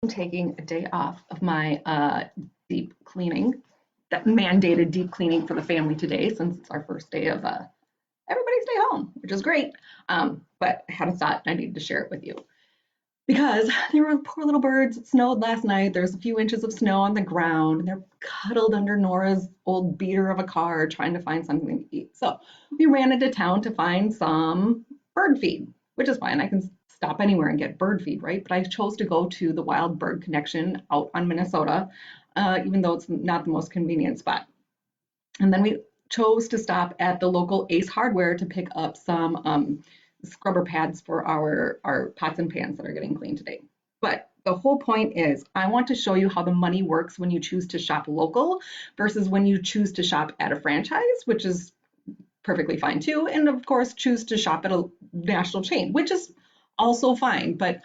I'm taking a day off of my deep cleaning, that mandated deep cleaning for the family today, since it's our first day of everybody stay home, which is great. But I had a thought I needed to share it with you because there were poor little birds. It snowed last night. There's a few inches of snow on the ground, and they're cuddled under Nora's old beater of a car trying to find something to eat. So we ran into town to find some bird feed, which is fine. I can stop anywhere and get bird feed, right? But I chose to go to the Wild Bird Connection out on Minnesota, even though it's not the most convenient spot. And then we chose to stop at the local Ace Hardware to pick up some scrubber pads for our pots and pans that are getting cleaned today. But the whole point is I want to show you how the money works when you choose to shop local versus when you choose to shop at a franchise, which is perfectly fine too. And of course, choose to shop at a national chain, which is also fine. But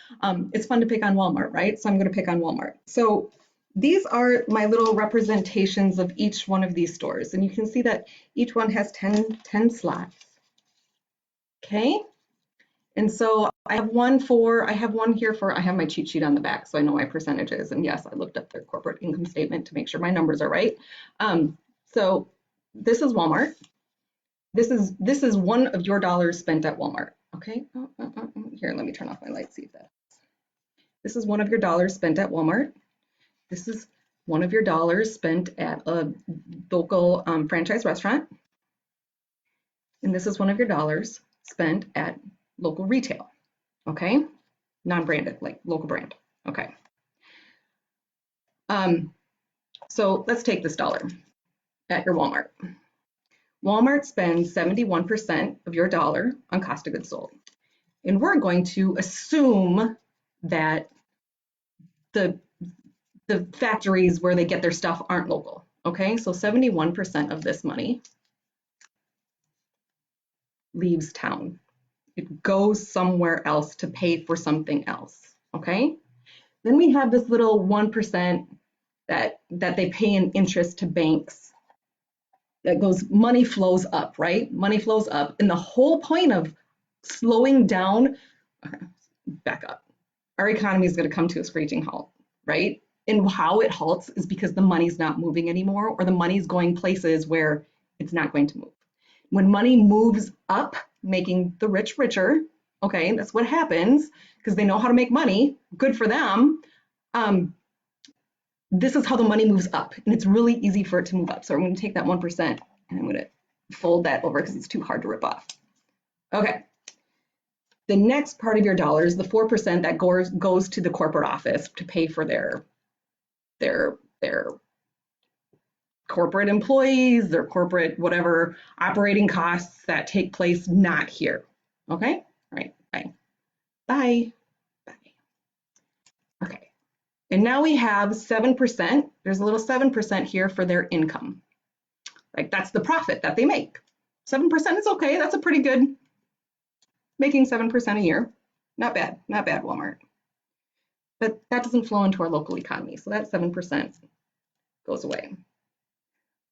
it's fun to pick on Walmart, right? So I'm going to pick on Walmart. So these are my little representations of each one of these stores. And you can see that each one has 10 slots. Okay. And so I have one here for, I have my cheat sheet on the back, so I know my percentages. And yes, I looked up their corporate income statement to make sure my numbers are right. So this is Walmart. This is one of your dollars spent at Walmart. Okay. Here, let me turn off my light, see if that. This is one of your dollars spent at Walmart. This is one of your dollars spent at a local franchise restaurant. And this is one of your dollars spent at local retail, okay? Non-branded, like local brand, okay. So let's take this dollar at your Walmart. Walmart spends 71% of your dollar on cost of goods sold. And we're going to assume that the factories where they get their stuff aren't local, okay? So 71% of this money leaves town. It goes somewhere else to pay for something else, okay? Then we have this little 1% that they pay in interest to banks. That goes, money flows up, right? Money flows up. And the whole point of slowing down, back up, our economy is going to come to a screeching halt, right? And how it halts is because the money's not moving anymore, or the money's going places where it's not going to move. When money moves up, making the rich richer, okay, that's what happens because they know how to make money, good for them. This is how the money moves up, and it's really easy for it to move up. So I'm going to take that 1% and I'm going to fold that over because it's too hard to rip off. Okay. The next part of your dollars, the 4% that goes to the corporate office to pay for their corporate employees, their corporate whatever operating costs that take place not here. Okay? All right. Bye. Bye. Bye. Okay. And now we have 7%. There's a little 7% here for their income. Like that's the profit that they make. 7% is okay. That's a pretty good, making 7% a year. Not bad. Not bad, Walmart. But that doesn't flow into our local economy. So that 7% goes away.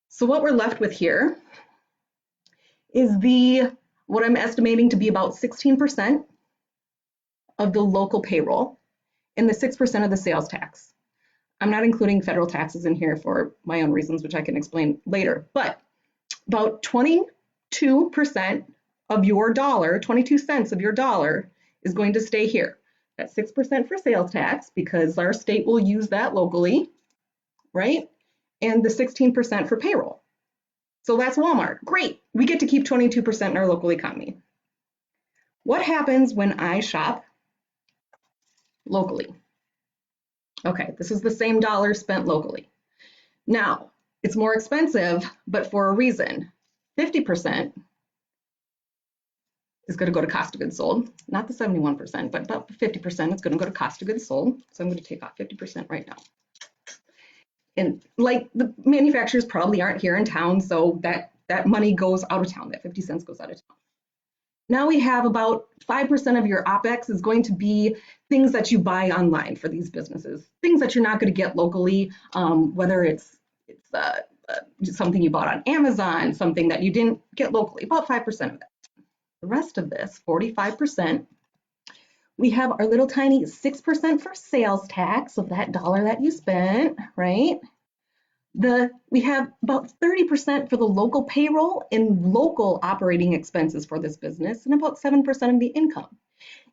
So what we're left with here is what I'm estimating to be about 16% of the local payroll and the 6% of the sales tax. I'm not including federal taxes in here for my own reasons, which I can explain later, but about 22% of your dollar, 22 cents of your dollar is going to stay here. That's 6% for sales tax because our state will use that locally, right? And the 16% for payroll. So that's Walmart. Great. We get to keep 22% in our local economy. What happens when I shop locally? Okay, this is the same dollar spent locally. Now, it's more expensive, but for a reason. 50% is going to go to cost of goods sold, not the 71%, but about 50% is going to go to cost of goods sold. So I'm going to take off 50% right now. And like the manufacturers probably aren't here in town, so that money goes out of town, that 50 cents goes out of town. Now we have about 5% of your OPEX is going to be things that you buy online for these businesses, things that you're not going to get locally, whether it's something you bought on Amazon, something that you didn't get locally, about 5% of that. The rest of this, 45%, We have our little tiny 6% for sales tax of that dollar that you spent, right? We have about 30% for the local payroll and local operating expenses for this business, and about 7% of the income.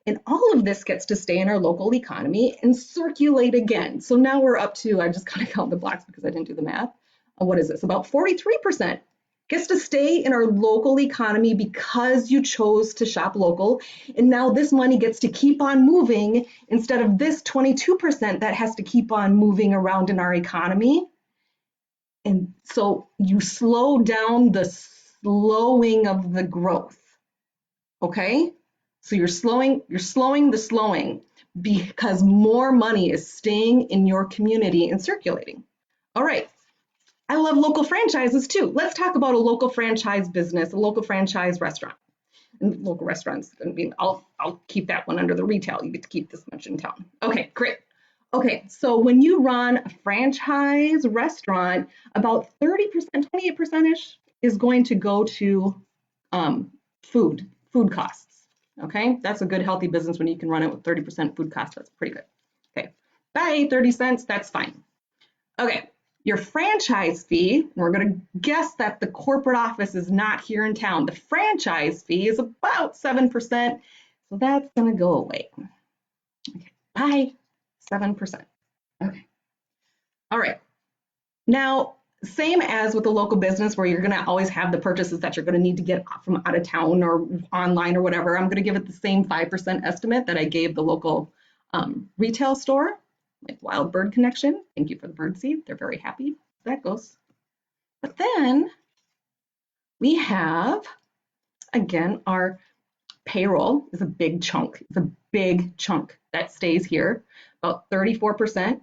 And all of this gets to stay in our local economy and circulate again. So now we're up to, I just kind of count the blocks because I didn't do the math. What is this? About 43% gets to stay in our local economy because you chose to shop local. And now this money gets to keep on moving instead of this 22% that has to keep on moving around in our economy. And so you slow down the slowing of the growth. Okay? So you're slowing the slowing because more money is staying in your community and circulating. All right. I love local franchises too. Let's talk about a local franchise business, a local franchise restaurant. And local restaurants, I mean, I'll keep that one under the retail. You get to keep this much in town. Okay, great. Okay, so when you run a franchise restaurant, about 30%, 28%-ish is going to go to food costs. Okay, that's a good healthy business when you can run it with 30% food costs. That's pretty good. Okay, bye, 30 cents, that's fine. Okay, your franchise fee, we're going to guess that the corporate office is not here in town. The franchise fee is about 7%, so that's going to go away. Okay, bye, 7%. Okay, all right. Now, same as with the local business where you're going to always have the purchases that you're going to need to get from out of town or online or whatever, I'm going to give it the same 5% estimate that I gave the local retail store, like Wild Bird Connection. Thank you for the bird seed. They're very happy. That goes. But then we have, again, our payroll is a big chunk. It's a big chunk that stays here, about 34%.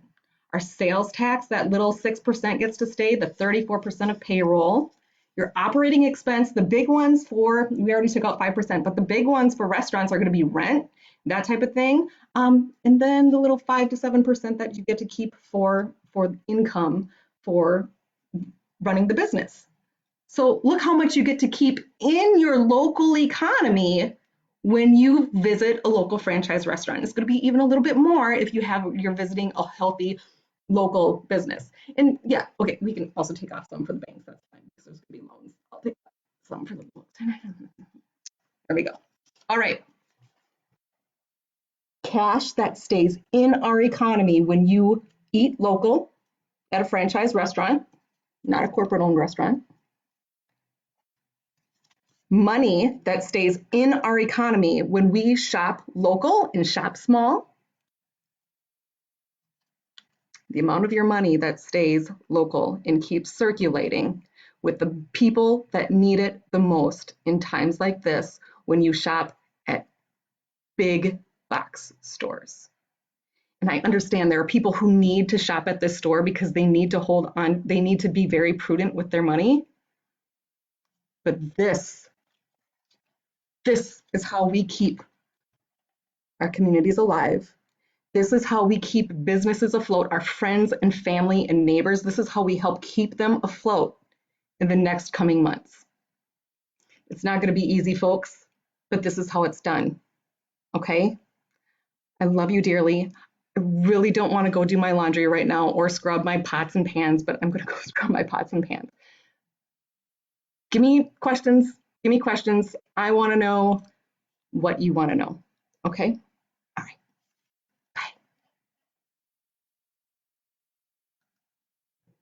Our sales tax, that little 6% gets to stay, the 34% of payroll. Your operating expense, the big ones we already took out 5%, but the big ones for restaurants are going to be rent, that type of thing. And then the little 5 to 7% that you get to keep for income for running the business. So look how much you get to keep in your local economy when you visit a local franchise restaurant. It's going to be even a little bit more if you're visiting a healthy local business. And yeah, okay, we can also take off some for the banks. That's fine because there's going to be loans. I'll take some for the loans. There we go. All right. Cash that stays in our economy when you eat local at a franchise restaurant, not a corporate owned restaurant. Money that stays in our economy when we shop local and shop small. The amount of your money that stays local and keeps circulating with the people that need it the most in times like this when you shop at big box stores. And I understand there are people who need to shop at this store because they need to hold on, they need to be very prudent with their money. But this is how we keep our communities alive. This is how we keep businesses afloat, our friends and family and neighbors. This is how we help keep them afloat in the next coming months. It's not going to be easy, folks, but this is how it's done. Okay? I love you dearly. I really don't want to go do my laundry right now or scrub my pots and pans, but I'm going to go scrub my pots and pans. Give me questions. Give me questions. I want to know what you want to know. Okay?